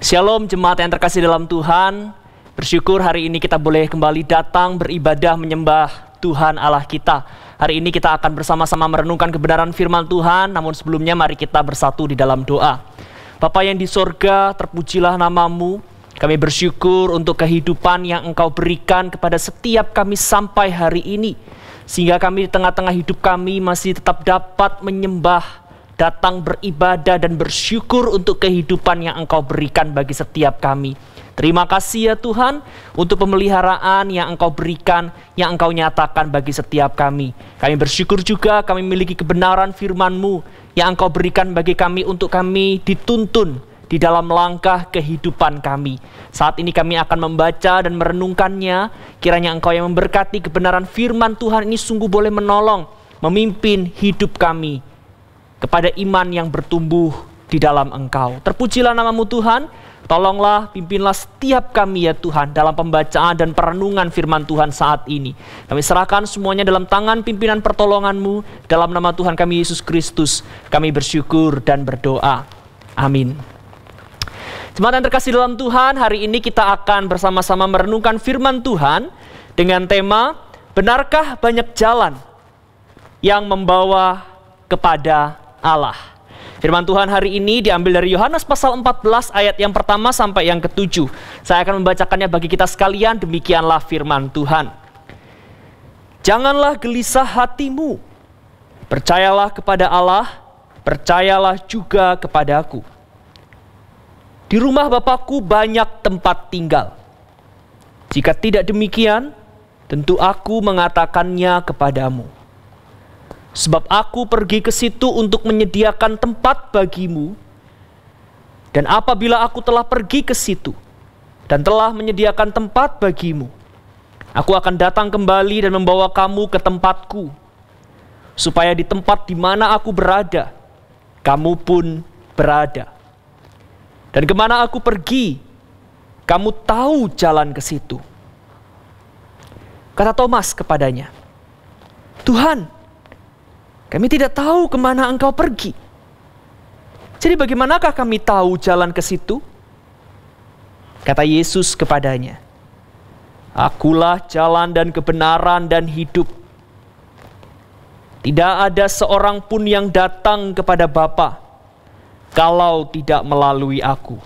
Shalom jemaat yang terkasih dalam Tuhan. Bersyukur hari ini kita boleh kembali datang beribadah menyembah Tuhan Allah kita. Hari ini kita akan bersama-sama merenungkan kebenaran firman Tuhan. Namun sebelumnya mari kita bersatu di dalam doa. Bapa yang di sorga, terpujilah namamu. Kami bersyukur untuk kehidupan yang Engkau berikan kepada setiap kami sampai hari ini. Sehingga kami di tengah-tengah hidup kami masih tetap dapat menyembah, datang beribadah dan bersyukur untuk kehidupan yang Engkau berikan bagi setiap kami. Terima kasih ya Tuhan untuk pemeliharaan yang Engkau berikan, yang Engkau nyatakan bagi setiap kami. Kami bersyukur juga kami memiliki kebenaran firman-Mu yang Engkau berikan bagi kami untuk kami dituntun di dalam langkah kehidupan kami. Saat ini kami akan membaca dan merenungkannya. Kiranya Engkau yang memberkati kebenaran firman Tuhan ini sungguh boleh menolong, memimpin hidup kami kepada iman yang bertumbuh di dalam Engkau. Terpujilah namamu Tuhan. Tolonglah, pimpinlah setiap kami ya Tuhan dalam pembacaan dan perenungan firman Tuhan saat ini. Kami serahkan semuanya dalam tangan pimpinan pertolongan-Mu. Dalam nama Tuhan kami Yesus Kristus, kami bersyukur dan berdoa. Amin. Jemaat yang terkasih dalam Tuhan, hari ini kita akan bersama-sama merenungkan firman Tuhan dengan tema, benarkah banyak jalan yang membawa kepada Allah? Firman Tuhan hari ini diambil dari Yohanes pasal 14 ayat yang pertama sampai yang ke-7. Saya akan membacakannya bagi kita sekalian. Demikianlah firman Tuhan. Janganlah gelisah hatimu. Percayalah kepada Allah, percayalah juga kepadaku. Di rumah Bapakku banyak tempat tinggal. Jika tidak demikian, tentu aku mengatakannya kepadamu. Sebab aku pergi ke situ untuk menyediakan tempat bagimu. Dan apabila aku telah pergi ke situ dan telah menyediakan tempat bagimu, aku akan datang kembali dan membawa kamu ke tempatku, supaya di tempat di mana aku berada, kamu pun berada. Dan kemana aku pergi, kamu tahu jalan ke situ. Kata Thomas kepadanya, Tuhan, kami tidak tahu kemana Engkau pergi. Jadi bagaimanakah kami tahu jalan ke situ? Kata Yesus kepadanya, Akulah jalan dan kebenaran dan hidup. Tidak ada seorang pun yang datang kepada Bapa kalau tidak melalui aku.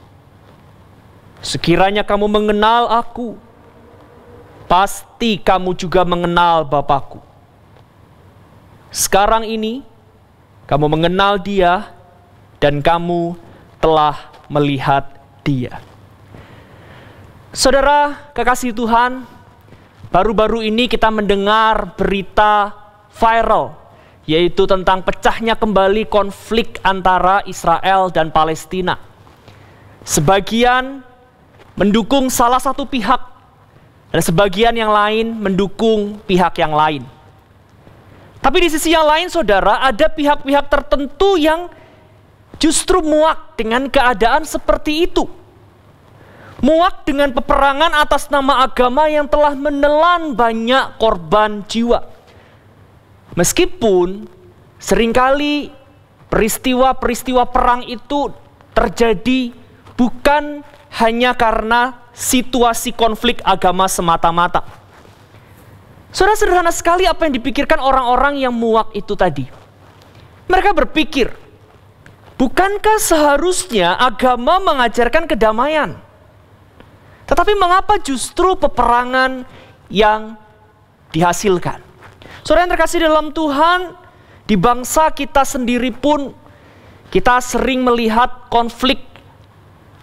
Sekiranya kamu mengenal aku, pasti kamu juga mengenal Bapakku. Sekarang ini, kamu mengenal Dia dan kamu telah melihat Dia. Saudara kekasih Tuhan, baru-baru ini kita mendengar berita viral, yaitu tentang pecahnya kembali konflik antara Israel dan Palestina. Sebagian mendukung salah satu pihak, dan sebagian yang lain mendukung pihak yang lain. Tapi di sisi yang lain, saudara, ada pihak-pihak tertentu yang justru muak dengan keadaan seperti itu. Muak dengan peperangan atas nama agama yang telah menelan banyak korban jiwa. Meskipun seringkali peristiwa-peristiwa perang itu terjadi bukan hanya karena situasi konflik agama semata-mata. Saudara, sederhana sekali apa yang dipikirkan orang-orang yang muak itu tadi. Mereka berpikir, bukankah seharusnya agama mengajarkan kedamaian? Tetapi mengapa justru peperangan yang dihasilkan? Saudara yang terkasih dalam Tuhan, di bangsa kita sendiri pun kita sering melihat konflik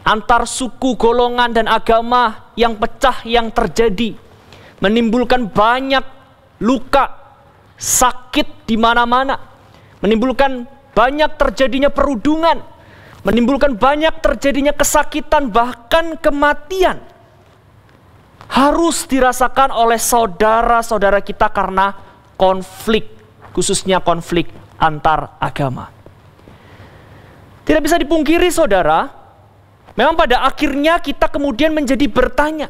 antar suku, golongan, dan agama yang pecah yang terjadi. Menimbulkan banyak luka, sakit di mana-mana. Menimbulkan banyak terjadinya perundungan. Menimbulkan banyak terjadinya kesakitan, bahkan kematian. Harus dirasakan oleh saudara-saudara kita karena konflik, khususnya konflik antar agama. Tidak bisa dipungkiri saudara, memang pada akhirnya kita kemudian menjadi bertanya.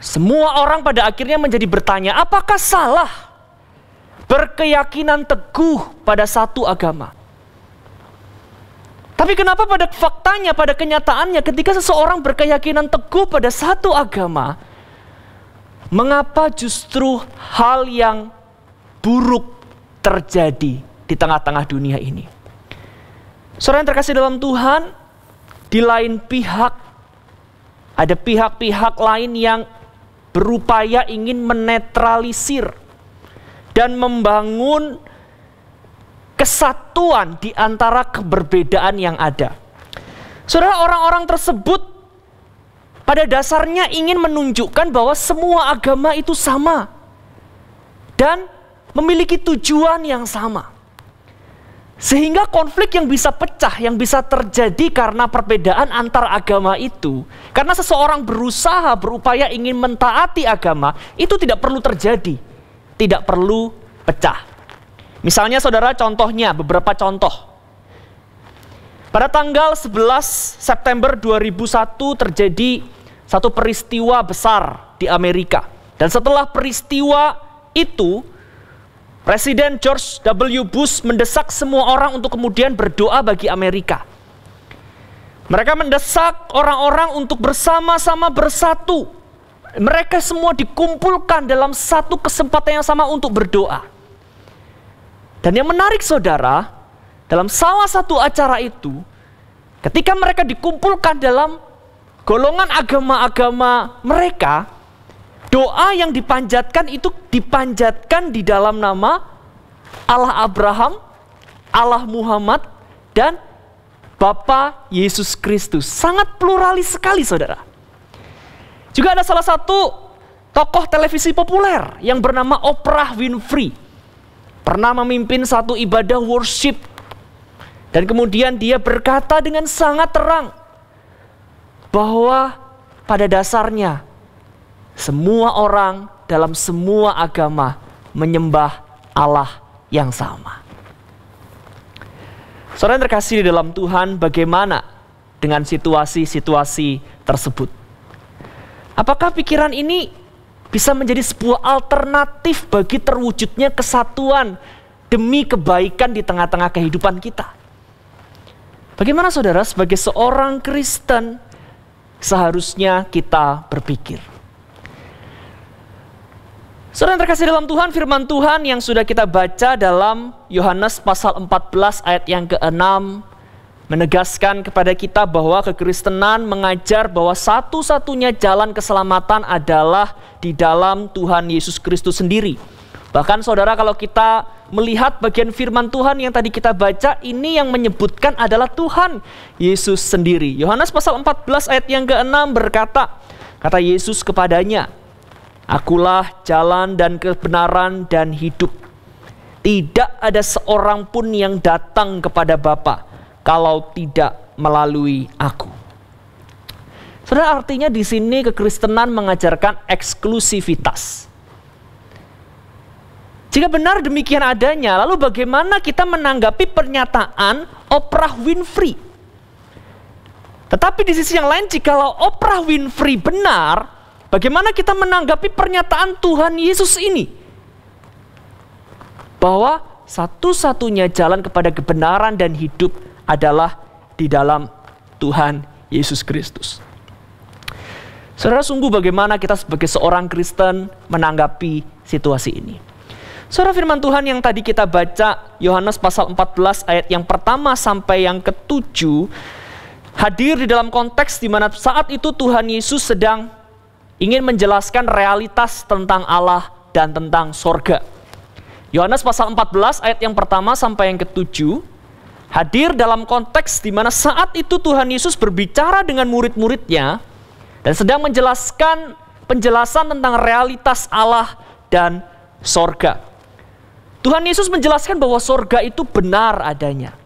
Semua orang pada akhirnya menjadi bertanya, apakah salah berkeyakinan teguh pada satu agama? Tapi kenapa pada faktanya, pada kenyataannya ketika seseorang berkeyakinan teguh pada satu agama, mengapa justru hal yang buruk terjadi di tengah-tengah dunia ini? Saudara yang terkasih dalam Tuhan, di lain pihak, ada pihak-pihak lain yang berupaya ingin menetralisir dan membangun kesatuan di antara keberbedaan yang ada. Saudara, orang-orang tersebut pada dasarnya ingin menunjukkan bahwa semua agama itu sama dan memiliki tujuan yang sama. Sehingga konflik yang bisa pecah, yang bisa terjadi karena perbedaan antar agama itu, karena seseorang berusaha, berupaya ingin mentaati agama, itu tidak perlu terjadi, tidak perlu pecah. Misalnya saudara, contohnya, beberapa contoh. Pada tanggal 11 September 2001 terjadi satu peristiwa besar di Amerika. Dan setelah peristiwa itu, Presiden George W. Bush mendesak semua orang untuk kemudian berdoa bagi Amerika. Mereka mendesak orang-orang untuk bersama-sama bersatu. Mereka semua dikumpulkan dalam satu kesempatan yang sama untuk berdoa. Dan yang menarik saudara, dalam salah satu acara itu, ketika mereka dikumpulkan dalam golongan agama-agama mereka, doa yang dipanjatkan itu dipanjatkan di dalam nama Allah Abraham, Allah Muhammad, dan Bapa Yesus Kristus. Sangat pluralis sekali saudara. Juga ada salah satu tokoh televisi populer yang bernama Oprah Winfrey. Pernah memimpin satu ibadah worship. Dan kemudian dia berkata dengan sangat terang bahwa pada dasarnya semua orang dalam semua agama menyembah Allah yang sama. Saudara yang terkasih di dalam Tuhan, bagaimana dengan situasi-situasi tersebut? Apakah pikiran ini bisa menjadi sebuah alternatif bagi terwujudnya kesatuan demi kebaikan di tengah-tengah kehidupan kita? Bagaimana saudara sebagai seorang Kristen seharusnya kita berpikir? Saudara yang terkasih dalam Tuhan, firman Tuhan yang sudah kita baca dalam Yohanes pasal 14 ayat yang ke-6 menegaskan kepada kita bahwa kekristenan mengajar bahwa satu-satunya jalan keselamatan adalah di dalam Tuhan Yesus Kristus sendiri. Bahkan saudara, kalau kita melihat bagian firman Tuhan yang tadi kita baca, ini yang menyebutkan adalah Tuhan Yesus sendiri. Yohanes pasal 14 ayat yang ke-6 berkata, kata Yesus kepadanya, "Akulah jalan dan kebenaran dan hidup. Tidak ada seorang pun yang datang kepada Bapa kalau tidak melalui aku." Saudara, artinya di sini kekristenan mengajarkan eksklusivitas. Jika benar demikian adanya, lalu bagaimana kita menanggapi pernyataan Oprah Winfrey? Tetapi di sisi yang lain, jikalau Oprah Winfrey benar, bagaimana kita menanggapi pernyataan Tuhan Yesus ini? Bahwa satu-satunya jalan kepada kebenaran dan hidup adalah di dalam Tuhan Yesus Kristus. Saudara, sungguh bagaimana kita sebagai seorang Kristen menanggapi situasi ini? Saudara, firman Tuhan yang tadi kita baca, Yohanes pasal 14 ayat yang pertama sampai yang ke-7, hadir di dalam konteks di mana saat itu Tuhan Yesus sedang ingin menjelaskan realitas tentang Allah dan tentang sorga. Yohanes pasal 14 ayat yang pertama sampai yang ke-7 hadir dalam konteks di mana saat itu Tuhan Yesus berbicara dengan murid-muridnya dan sedang menjelaskan penjelasan tentang realitas Allah dan sorga. Tuhan Yesus menjelaskan bahwa sorga itu benar adanya.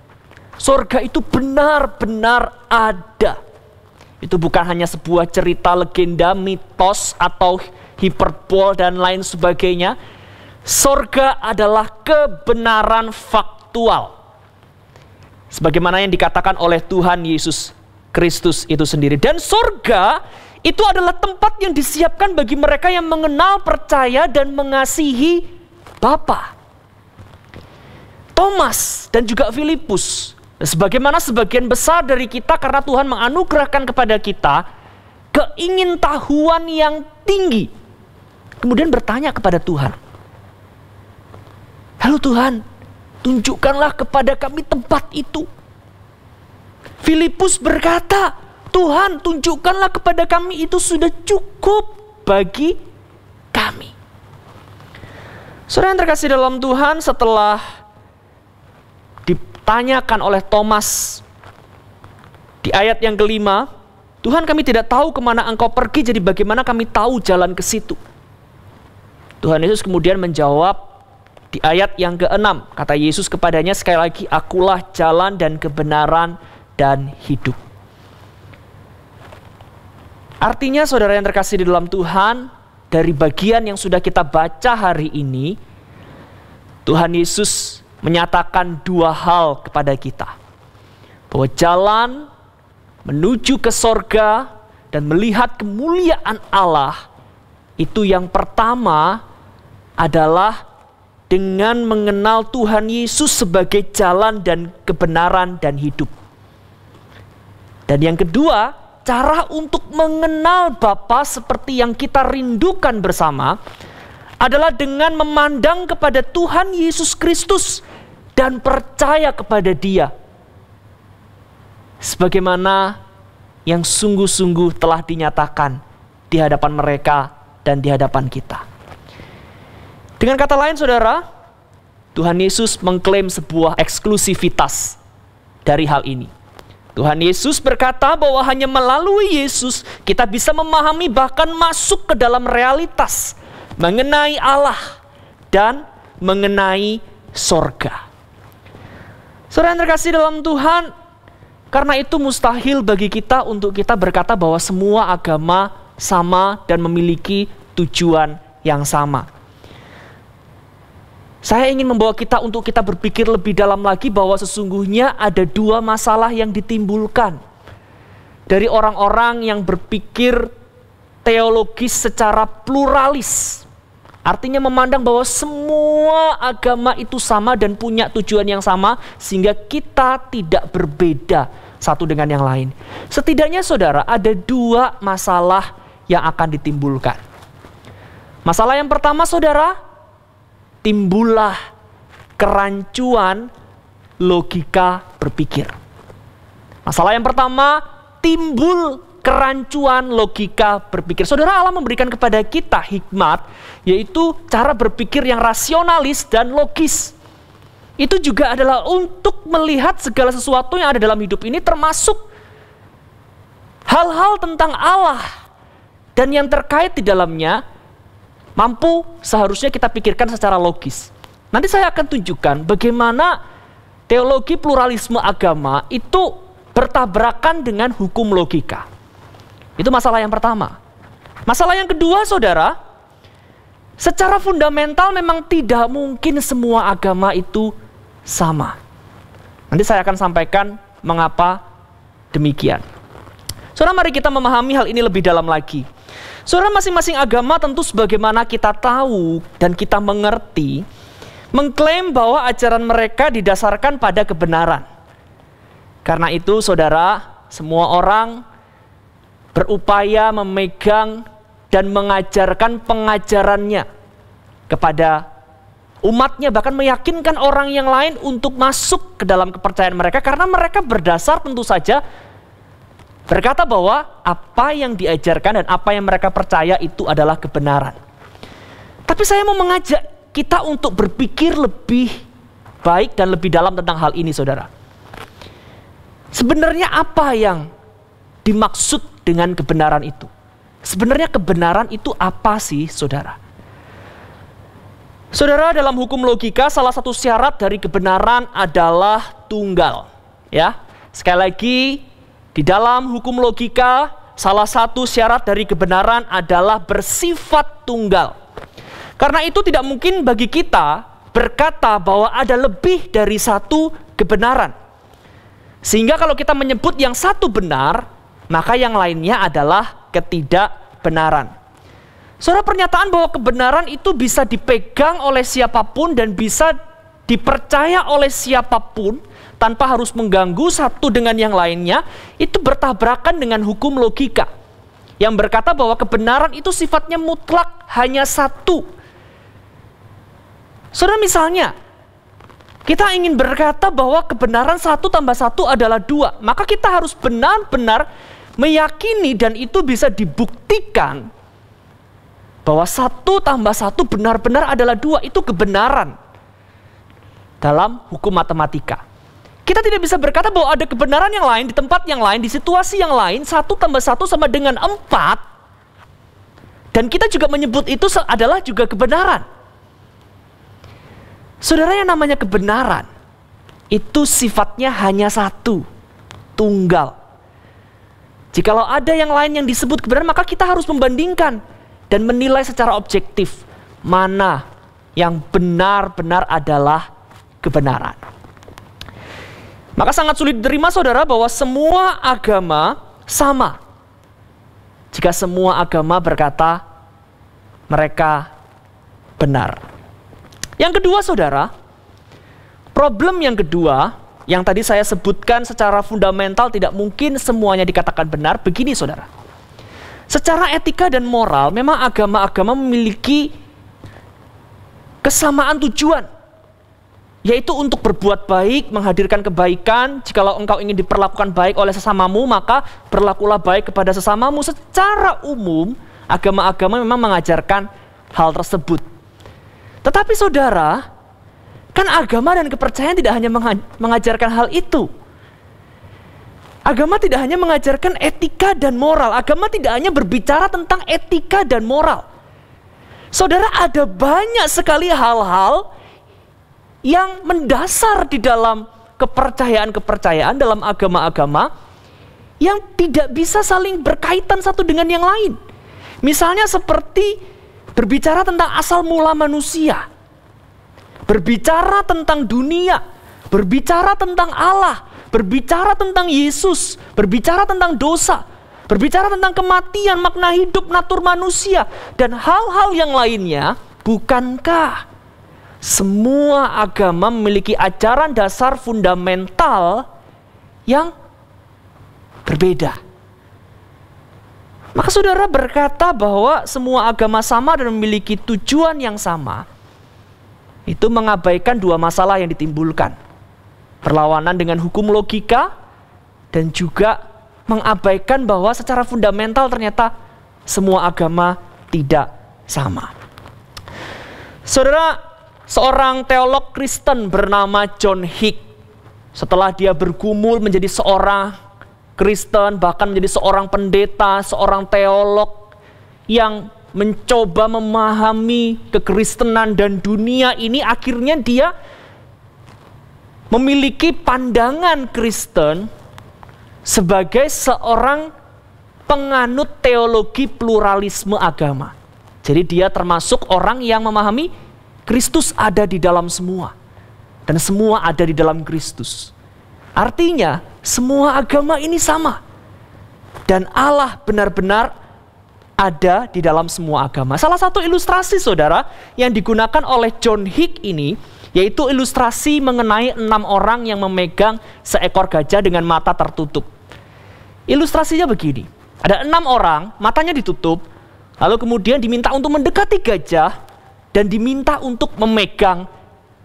Sorga itu benar-benar ada. Itu bukan hanya sebuah cerita legenda, mitos, atau hiperbol dan lain sebagainya. Sorga adalah kebenaran faktual. Sebagaimana yang dikatakan oleh Tuhan Yesus Kristus itu sendiri. Dan sorga itu adalah tempat yang disiapkan bagi mereka yang mengenal, percaya, dan mengasihi Bapa. Thomas dan juga Filipus Sebagaimana sebagian besar dari kita, karena Tuhan menganugerahkan kepada kita keingintahuan yang tinggi, kemudian bertanya kepada Tuhan, "Lalu Tuhan, tunjukkanlah kepada kami tempat itu." Filipus berkata, "Tuhan, tunjukkanlah kepada kami, itu sudah cukup bagi kami." Saudara yang terkasih dalam Tuhan, setelah ditanyakan oleh Thomas di ayat yang kelima, "Tuhan, kami tidak tahu kemana Engkau pergi, jadi bagaimana kami tahu jalan ke situ?" Tuhan Yesus kemudian menjawab di ayat yang ke-6. Kata Yesus kepadanya sekali lagi, "Akulah jalan dan kebenaran dan hidup." Artinya saudara yang terkasih di dalam Tuhan, dari bagian yang sudah kita baca hari ini, Tuhan Yesus menyatakan dua hal kepada kita. Bahwa jalan menuju ke sorga dan melihat kemuliaan Allah, itu yang pertama adalah dengan mengenal Tuhan Yesus sebagai jalan dan kebenaran dan hidup. Dan yang kedua, cara untuk mengenal Bapa seperti yang kita rindukan bersama adalah dengan memandang kepada Tuhan Yesus Kristus dan percaya kepada Dia, sebagaimana yang sungguh-sungguh telah dinyatakan di hadapan mereka dan di hadapan kita. Dengan kata lain saudara, Tuhan Yesus mengklaim sebuah eksklusivitas dari hal ini. Tuhan Yesus berkata bahwa hanya melalui Yesus kita bisa memahami, bahkan masuk ke dalam realitas mengenai Allah dan mengenai sorga. Saudara yang terkasih dalam Tuhan, karena itu mustahil bagi kita untuk kita berkata bahwa semua agama sama dan memiliki tujuan yang sama. Saya ingin membawa kita untuk kita berpikir lebih dalam lagi bahwa sesungguhnya ada dua masalah yang ditimbulkan dari orang-orang yang berpikir teologis secara pluralis. Artinya memandang bahwa semua agama itu sama dan punya tujuan yang sama, sehingga kita tidak berbeda satu dengan yang lain. Setidaknya saudara, ada dua masalah yang akan ditimbulkan. Masalah yang pertama saudara, timbullah kerancuan logika berpikir. Masalah yang pertama, timbul kerancuan logika berpikir. Saudara, Allah memberikan kepada kita hikmat, yaitu cara berpikir yang rasionalis dan logis. Itu juga adalah untuk melihat segala sesuatu yang ada dalam hidup ini, termasuk hal-hal tentang Allah dan yang terkait di dalamnya, mampu seharusnya kita pikirkan secara logis. Nanti saya akan tunjukkan bagaimana teologi pluralisme agama itu bertabrakan dengan hukum logika. Itu masalah yang pertama. Masalah yang kedua saudara, secara fundamental memang tidak mungkin semua agama itu sama. Nanti saya akan sampaikan mengapa demikian. Saudara, mari kita memahami hal ini lebih dalam lagi. Saudara, masing-masing agama tentu sebagaimana kita tahu dan kita mengerti, mengklaim bahwa ajaran mereka didasarkan pada kebenaran. Karena itu saudara, semua orang berupaya memegang dan mengajarkan pengajarannya kepada umatnya, bahkan meyakinkan orang yang lain untuk masuk ke dalam kepercayaan mereka, karena mereka berdasar tentu saja berkata bahwa apa yang diajarkan dan apa yang mereka percaya itu adalah kebenaran. Tapi saya mau mengajak kita untuk berpikir lebih baik dan lebih dalam tentang hal ini saudara. Sebenarnya apa yang dimaksud dengan kebenaran itu? Sebenarnya kebenaran itu apa sih saudara? Saudara, dalam hukum logika salah satu syarat dari kebenaran adalah tunggal. Ya, sekali lagi, di dalam hukum logika, salah satu syarat dari kebenaran adalah bersifat tunggal. Karena itu tidak mungkin bagi kita berkata bahwa ada lebih dari satu kebenaran. Sehingga kalau kita menyebut yang satu benar, maka yang lainnya adalah ketidakbenaran. Saudara, pernyataan bahwa kebenaran itu bisa dipegang oleh siapapun dan bisa dipercaya oleh siapapun tanpa harus mengganggu satu dengan yang lainnya, itu bertabrakan dengan hukum logika yang berkata bahwa kebenaran itu sifatnya mutlak, hanya satu. Saudara, misalnya kita ingin berkata bahwa kebenaran 1 tambah 1 adalah 2, maka kita harus benar-benar meyakini dan itu bisa dibuktikan bahwa 1 tambah 1 benar-benar adalah 2. Itu kebenaran dalam hukum matematika. Kita tidak bisa berkata bahwa ada kebenaran yang lain, di tempat yang lain, di situasi yang lain, 1 tambah 1 sama dengan 4. Dan kita juga menyebut itu adalah juga kebenaran. Saudara, yang namanya kebenaran itu sifatnya hanya satu, tunggal. Jikalau ada yang lain yang disebut kebenaran, maka kita harus membandingkan dan menilai secara objektif mana yang benar-benar adalah kebenaran. Maka sangat sulit diterima, saudara, bahwa semua agama sama jika semua agama berkata mereka benar. Yang kedua, saudara, problem yang kedua yang tadi saya sebutkan secara fundamental tidak mungkin semuanya dikatakan benar. Begini, saudara, secara etika dan moral memang agama-agama memiliki kesamaan tujuan, yaitu untuk berbuat baik, menghadirkan kebaikan. Jikalau engkau ingin diperlakukan baik oleh sesamamu, maka berlakulah baik kepada sesamamu. Secara umum agama-agama memang mengajarkan hal tersebut. Tetapi saudara, kan agama dan kepercayaan tidak hanya mengajarkan hal itu. Agama tidak hanya mengajarkan etika dan moral. Agama tidak hanya berbicara tentang etika dan moral. Saudara, ada banyak sekali hal-hal yang mendasar di dalam kepercayaan-kepercayaan dalam agama-agama yang tidak bisa saling berkaitan satu dengan yang lain. Misalnya seperti berbicara tentang asal mula manusia, berbicara tentang dunia, berbicara tentang Allah, berbicara tentang Yesus, berbicara tentang dosa, berbicara tentang kematian, makna hidup, natur manusia, dan hal-hal yang lainnya. Bukankah semua agama memiliki ajaran dasar fundamental yang berbeda? Maka saudara berkata bahwa semua agama sama dan memiliki tujuan yang sama, itu mengabaikan dua masalah yang ditimbulkan. Perlawanan dengan hukum logika dan juga mengabaikan bahwa secara fundamental ternyata semua agama tidak sama. Saudara, seorang teolog Kristen bernama John Hick, setelah dia bergumul menjadi seorang Kristen, bahkan menjadi seorang pendeta, seorang teolog yang mencoba memahami kekristenan dan dunia ini, akhirnya dia memiliki pandangan Kristen sebagai seorang penganut teologi pluralisme agama. Jadi dia termasuk orang yang memahami Kristus ada di dalam semua, dan semua ada di dalam Kristus. Artinya semua agama ini sama, dan Allah benar-benar ada di dalam semua agama. Salah satu ilustrasi, saudara, yang digunakan oleh John Hick ini, yaitu ilustrasi mengenai 6 orang yang memegang seekor gajah dengan mata tertutup. Ilustrasinya begini, ada 6 orang, matanya ditutup, lalu kemudian diminta untuk mendekati gajah dan diminta untuk memegang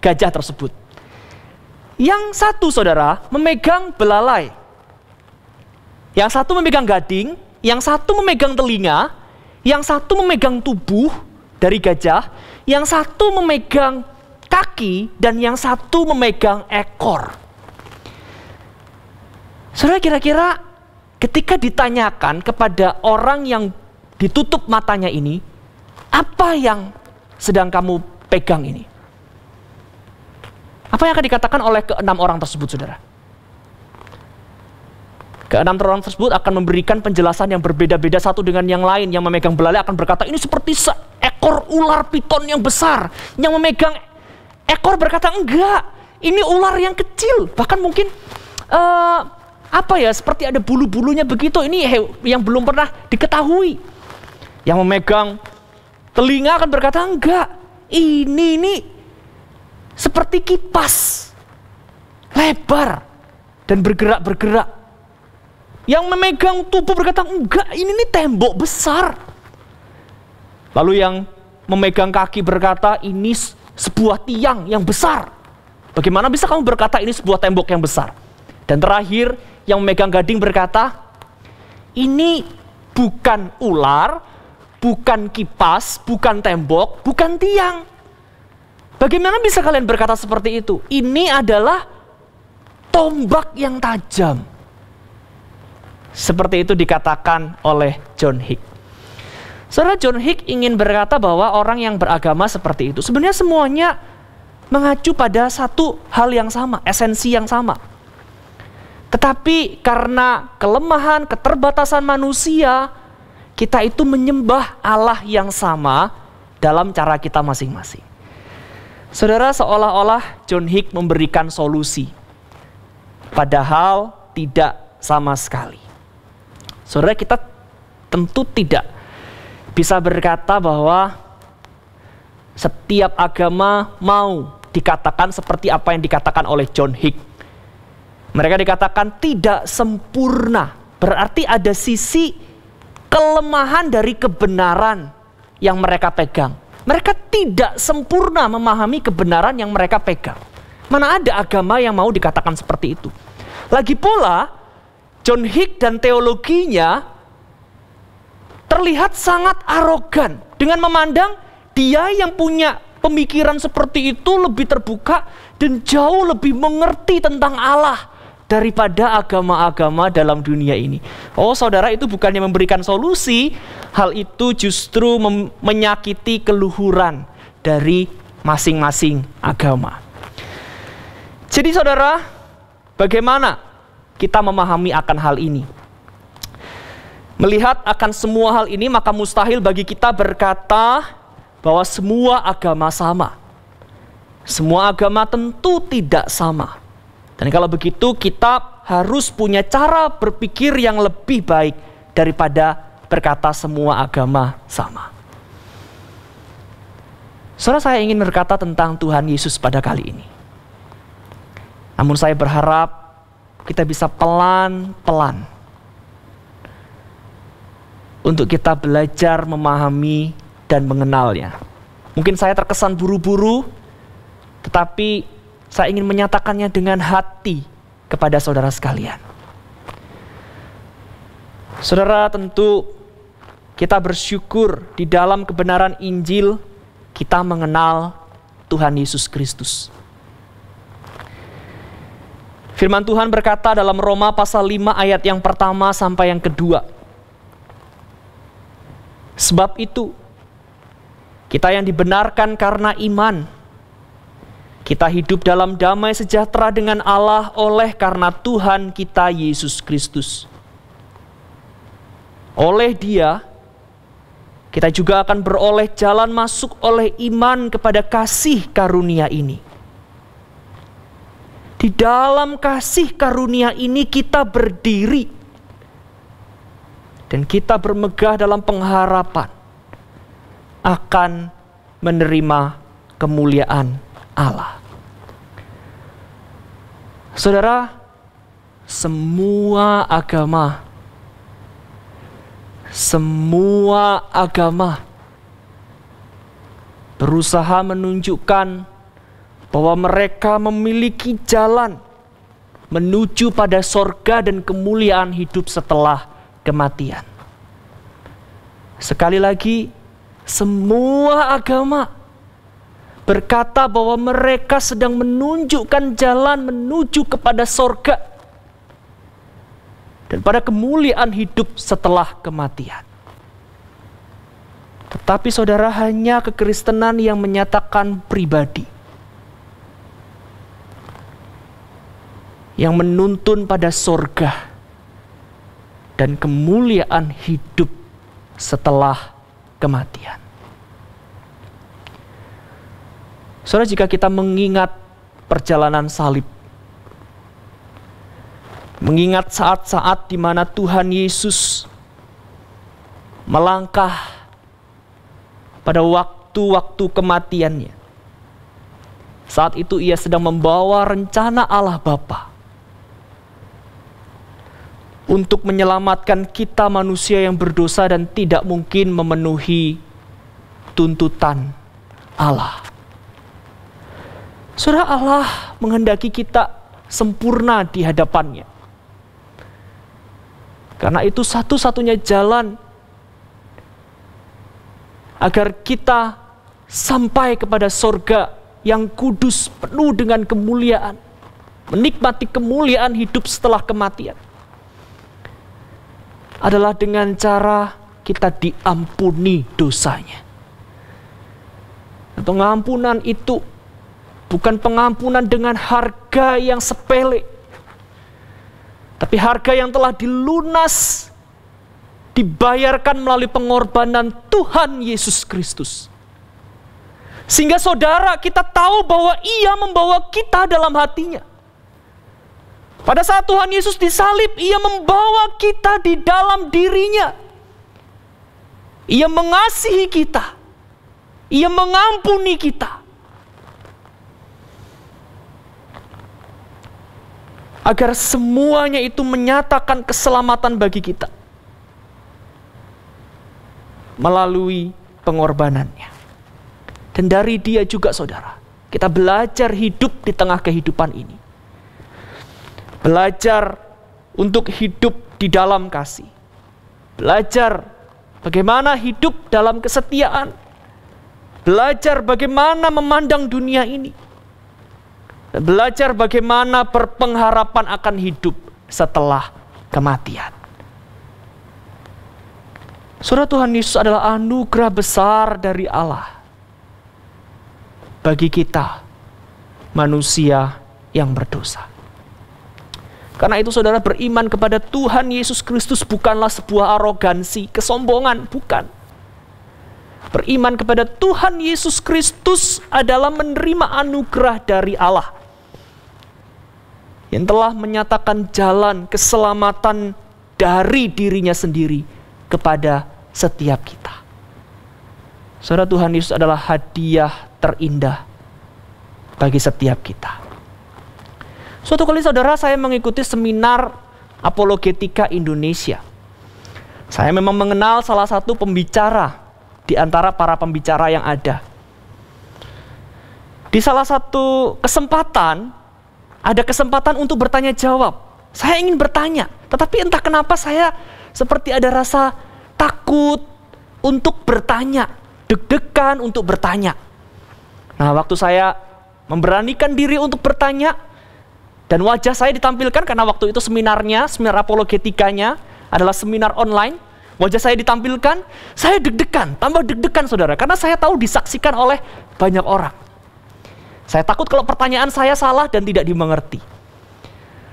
gajah tersebut. Yang satu, saudara, memegang belalai, yang satu memegang gading, yang satu memegang telinga, yang satu memegang tubuh dari gajah, yang satu memegang kaki, dan yang satu memegang ekor. Saudara, kira-kira ketika ditanyakan kepada orang yang ditutup matanya ini, apa yang sedang kamu pegang ini? Apa yang akan dikatakan oleh ke-6 orang tersebut, saudara? Ke-6 orang tersebut akan memberikan penjelasan yang berbeda-beda satu dengan yang lain. Yang memegang belalai akan berkata, ini seperti seekor ular piton yang besar. Yang memegang ekor berkata, enggak, ini ular yang kecil. Bahkan mungkin seperti ada bulu-bulunya begitu. Ini yang belum pernah diketahui. Yang memegang telinga akan berkata, enggak, ini seperti kipas. lebar dan bergerak-bergerak. Yang memegang tubuh berkata, enggak, ini nih tembok besar. Lalu yang memegang kaki berkata, ini sebuah tiang yang besar. Bagaimana bisa kamu berkata ini sebuah tembok yang besar? Dan terakhir, yang memegang gading berkata, ini bukan ular, bukan kipas, bukan tembok, bukan tiang. Bagaimana bisa kalian berkata seperti itu? Ini adalah tombak yang tajam. Seperti itu dikatakan oleh John Hick. Saudara, John Hick ingin berkata bahwa orang yang beragama seperti itu sebenarnya semuanya mengacu pada satu hal yang sama, esensi yang sama. Tetapi karena kelemahan, keterbatasan manusia, kita itu menyembah Allah yang sama dalam cara kita masing-masing. Saudara, seolah-olah John Hick memberikan solusi, padahal tidak sama sekali. Saudara, kita tentu tidak bisa berkata bahwa setiap agama mau dikatakan seperti apa yang dikatakan oleh John Hick. Mereka dikatakan tidak sempurna, berarti ada sisi kelemahan dari kebenaran yang mereka pegang. Mereka tidak sempurna memahami kebenaran yang mereka pegang. Mana ada agama yang mau dikatakan seperti itu. Lagi pula, John Hick dan teologinya terlihat sangat arogan dengan memandang dia yang punya pemikiran seperti itu lebih terbuka dan jauh lebih mengerti tentang Allah daripada agama-agama dalam dunia ini. Oh saudara, itu bukannya memberikan solusi, hal itu justru menyakiti keluhuran dari masing-masing agama. Jadi saudara, bagaimana kita memahami akan hal ini? Melihat akan semua hal ini, maka mustahil bagi kita berkata bahwa semua agama sama. Semua agama tentu tidak sama. Dan kalau begitu, kita harus punya cara berpikir yang lebih baik daripada berkata semua agama sama. Saudara, saya ingin berkata tentang Tuhan Yesus pada kali ini. Namun saya berharap kita bisa pelan-pelan untuk kita belajar memahami dan mengenalnya. Mungkin saya terkesan buru-buru, tetapi saya ingin menyatakannya dengan hati kepada saudara sekalian. Saudara, tentu kita bersyukur di dalam kebenaran Injil kita mengenal Tuhan Yesus Kristus. Firman Tuhan berkata dalam Roma pasal 5 ayat yang pertama sampai yang kedua. Sebab itu, kita yang dibenarkan karena iman, kita hidup dalam damai sejahtera dengan Allah oleh karena Tuhan kita Yesus Kristus. Oleh Dia, kita juga akan beroleh jalan masuk oleh iman kepada kasih karunia ini. Di dalam kasih karunia ini kita berdiri dan kita bermegah dalam pengharapan akan menerima kemuliaan Allah. Saudara, semua agama berusaha menunjukkan bahwa mereka memiliki jalan menuju pada sorga dan kemuliaan hidup setelah kematian. Sekali lagi, semua agama berkata bahwa mereka sedang menunjukkan jalan menuju kepada sorga dan pada kemuliaan hidup setelah kematian. Tetapi saudara, hanya kekristenan yang menyatakan pribadi, yang menuntun pada sorga dan kemuliaan hidup setelah kematian. Saudara, jika kita mengingat perjalanan salib, mengingat saat-saat di mana Tuhan Yesus melangkah pada waktu-waktu kematiannya, Saat itu ia sedang membawa rencana Allah Bapa untuk menyelamatkan kita manusia yang berdosa dan tidak mungkin memenuhi tuntutan Allah. Saudara, Allah menghendaki kita sempurna di hadapannya. Karena itu satu-satunya jalan agar kita sampai kepada sorga yang kudus, penuh dengan kemuliaan, menikmati kemuliaan hidup setelah kematian, adalah dengan cara kita diampuni dosanya. Pengampunan itu bukan pengampunan dengan harga yang sepele, tapi harga yang telah dilunas, dibayarkan melalui pengorbanan Tuhan Yesus Kristus. Sehingga saudara, kita tahu bahwa ia membawa kita dalam hatinya. Pada saat Tuhan Yesus disalib, ia membawa kita di dalam dirinya. Ia mengasihi kita. Ia mengampuni kita. Agar semuanya itu menyatakan keselamatan bagi kita melalui pengorbanannya. Dan dari dia juga, saudara, kita belajar hidup di tengah kehidupan ini. Belajar untuk hidup di dalam kasih. Belajar bagaimana hidup dalam kesetiaan. Belajar bagaimana memandang dunia ini. Dan belajar bagaimana berpengharapan akan hidup setelah kematian. Saudara, Tuhan Yesus adalah anugerah besar dari Allah bagi kita manusia yang berdosa. Karena itu saudara, beriman kepada Tuhan Yesus Kristus bukanlah sebuah arogansi, kesombongan, bukan. Beriman kepada Tuhan Yesus Kristus adalah menerima anugerah dari Allah yang telah menyatakan jalan keselamatan dari dirinya sendiri kepada setiap kita. Saudara, Tuhan Yesus adalah hadiah terindah bagi setiap kita. Suatu kali saudara, saya mengikuti seminar Apologetika Indonesia. Saya memang mengenal salah satu pembicara di antara para pembicara yang ada. Di salah satu kesempatan, ada kesempatan untuk bertanya jawab. Saya ingin bertanya, tetapi entah kenapa saya seperti ada rasa takut untuk bertanya, deg-degan untuk bertanya. Nah, waktu saya memberanikan diri untuk bertanya, dan wajah saya ditampilkan karena waktu itu seminar apologetikanya adalah seminar online. Wajah saya ditampilkan, saya deg-degan, tambah deg-degan saudara, karena saya tahu disaksikan oleh banyak orang. Saya takut kalau pertanyaan saya salah dan tidak dimengerti.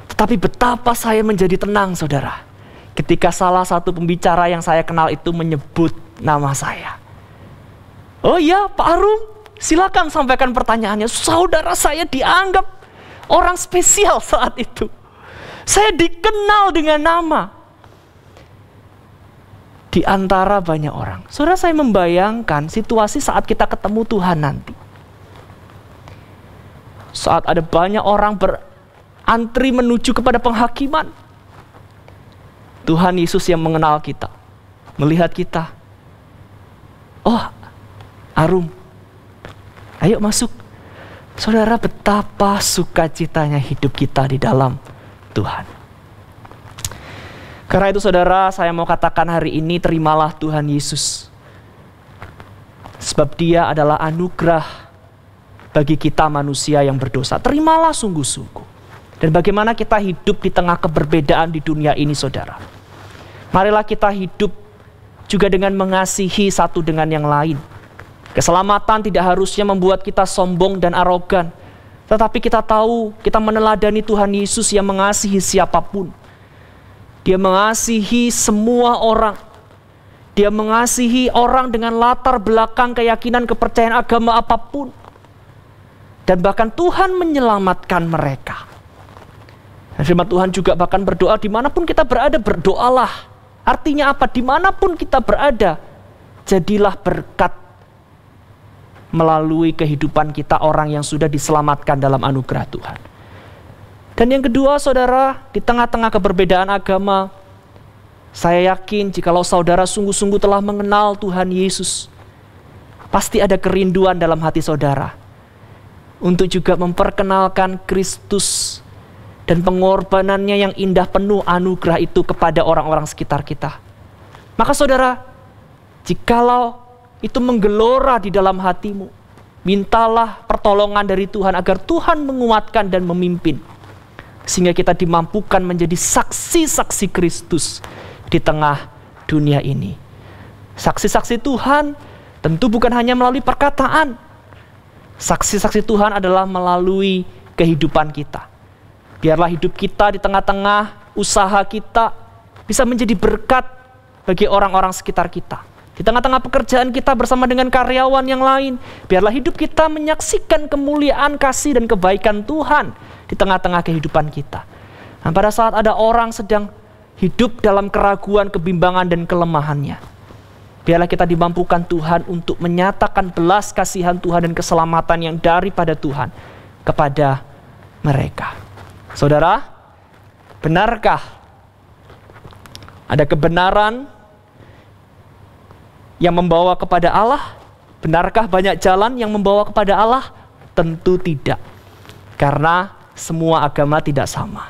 Tetapi betapa saya menjadi tenang saudara, ketika salah satu pembicara yang saya kenal itu menyebut nama saya. Oh iya, Pak Arum, silakan sampaikan pertanyaannya. Saudara, saya dianggap orang spesial saat itu. Saya dikenal dengan nama di antara banyak orang. Saudara, saya membayangkan situasi saat kita ketemu Tuhan nanti. Saat ada banyak orang berantri menuju kepada penghakiman, Tuhan Yesus yang mengenal kita, melihat kita. Oh, Arum, ayo masuk. Saudara, betapa sukacitanya hidup kita di dalam Tuhan. Karena itu saudara, saya mau katakan hari ini, terimalah Tuhan Yesus. Sebab dia adalah anugerah bagi kita manusia yang berdosa. Terimalah sungguh-sungguh. Dan bagaimana kita hidup di tengah keberbedaan di dunia ini saudara. Marilah kita hidup juga dengan mengasihi satu dengan yang lain. Keselamatan tidak harusnya membuat kita sombong dan arogan. Tetapi kita tahu, kita meneladani Tuhan Yesus yang mengasihi siapapun. Dia mengasihi semua orang. Dia mengasihi orang dengan latar belakang keyakinan kepercayaan agama apapun. Dan bahkan Tuhan menyelamatkan mereka. Dan firman Tuhan juga bahkan berdoa, dimanapun kita berada, berdoalah. Artinya apa? Dimanapun kita berada, jadilah berkat melalui kehidupan kita orang yang sudah diselamatkan dalam anugerah Tuhan. Dan yang kedua, saudara, di tengah-tengah keberbedaan agama, saya yakin jikalau saudara sungguh-sungguh telah mengenal Tuhan Yesus, pasti ada kerinduan dalam hati saudara untuk juga memperkenalkan Kristus dan pengorbanannya yang indah penuh anugerah itu kepada orang-orang sekitar kita. Maka saudara, jikalau itu menggelora di dalam hatimu, mintalah pertolongan dari Tuhan agar Tuhan menguatkan dan memimpin, sehingga kita dimampukan menjadi saksi-saksi Kristus di tengah dunia ini. Saksi-saksi Tuhan tentu bukan hanya melalui perkataan. Saksi-saksi Tuhan adalah melalui kehidupan kita. Biarlah hidup kita di tengah-tengah usaha kita bisa menjadi berkat bagi orang-orang sekitar kita. Di tengah-tengah pekerjaan kita bersama dengan karyawan yang lain, biarlah hidup kita menyaksikan kemuliaan, kasih, dan kebaikan Tuhan di tengah-tengah kehidupan kita. Dan pada saat ada orang sedang hidup dalam keraguan, kebimbangan, dan kelemahannya, biarlah kita dimampukan Tuhan untuk menyatakan belas kasihan Tuhan dan keselamatan yang daripada Tuhan kepada mereka. Saudara, benarkah ada kebenaran yang membawa kepada Allah? Benarkah banyak jalan yang membawa kepada Allah? Tentu tidak. Karena semua agama tidak sama.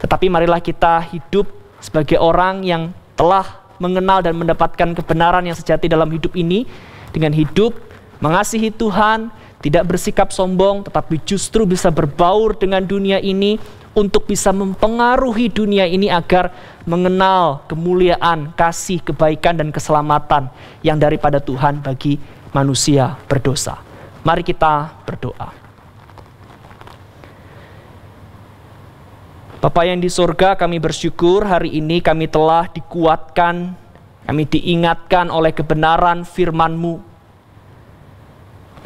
Tetapi marilah kita hidup sebagai orang yang telah mengenal dan mendapatkan kebenaran yang sejati dalam hidup ini, dengan hidup mengasihi Tuhan, tidak bersikap sombong, tetapi justru bisa berbaur dengan dunia ini untuk bisa mempengaruhi dunia ini agar mengenal kemuliaan, kasih, kebaikan, dan keselamatan yang daripada Tuhan bagi manusia berdosa. Mari kita berdoa. Bapa yang di surga, kami bersyukur hari ini kami telah dikuatkan, kami diingatkan oleh kebenaran firman-Mu.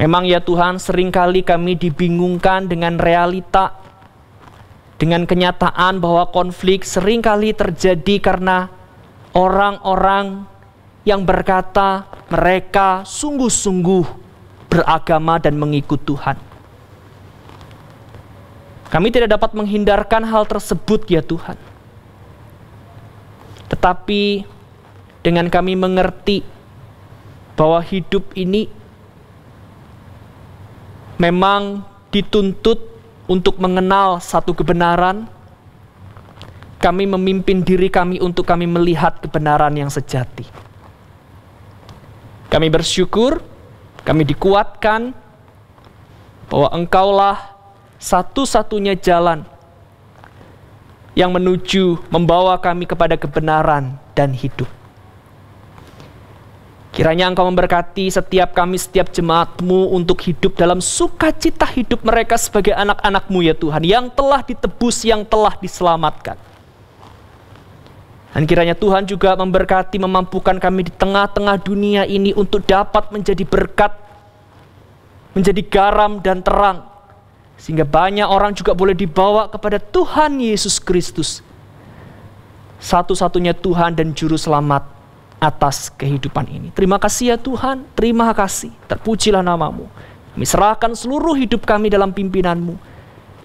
Memang ya Tuhan, seringkali kami dibingungkan dengan realita, dengan kenyataan bahwa konflik seringkali terjadi karena orang-orang yang berkata mereka sungguh-sungguh beragama dan mengikut Tuhan. Kami tidak dapat menghindarkan hal tersebut ya Tuhan. Tetapi dengan kami mengerti bahwa hidup ini memang dituntut untuk mengenal satu kebenaran, kami memimpin diri kami untuk kami melihat kebenaran yang sejati. Kami bersyukur, kami dikuatkan bahwa Engkaulah satu-satunya jalan yang menuju membawa kami kepada kebenaran dan hidup. Kiranya Engkau memberkati setiap kami, setiap jemaat-Mu untuk hidup dalam sukacita hidup mereka sebagai anak-anak-Mu ya Tuhan, yang telah ditebus, yang telah diselamatkan. Dan kiranya Tuhan juga memberkati, memampukan kami di tengah-tengah dunia ini untuk dapat menjadi berkat, menjadi garam dan terang, sehingga banyak orang juga boleh dibawa kepada Tuhan Yesus Kristus, satu-satunya Tuhan dan Juru Selamat atas kehidupan ini. Terima kasih ya Tuhan, terima kasih, terpujilah nama-Mu. Kami serahkan seluruh hidup kami dalam pimpinan-Mu.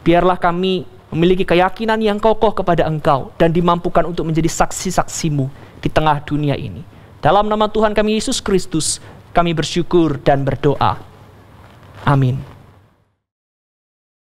Biarlah kami memiliki keyakinan yang kokoh kepada Engkau dan dimampukan untuk menjadi saksi-saksi-Mu di tengah dunia ini. Dalam nama Tuhan kami Yesus Kristus, kami bersyukur dan berdoa. Amin.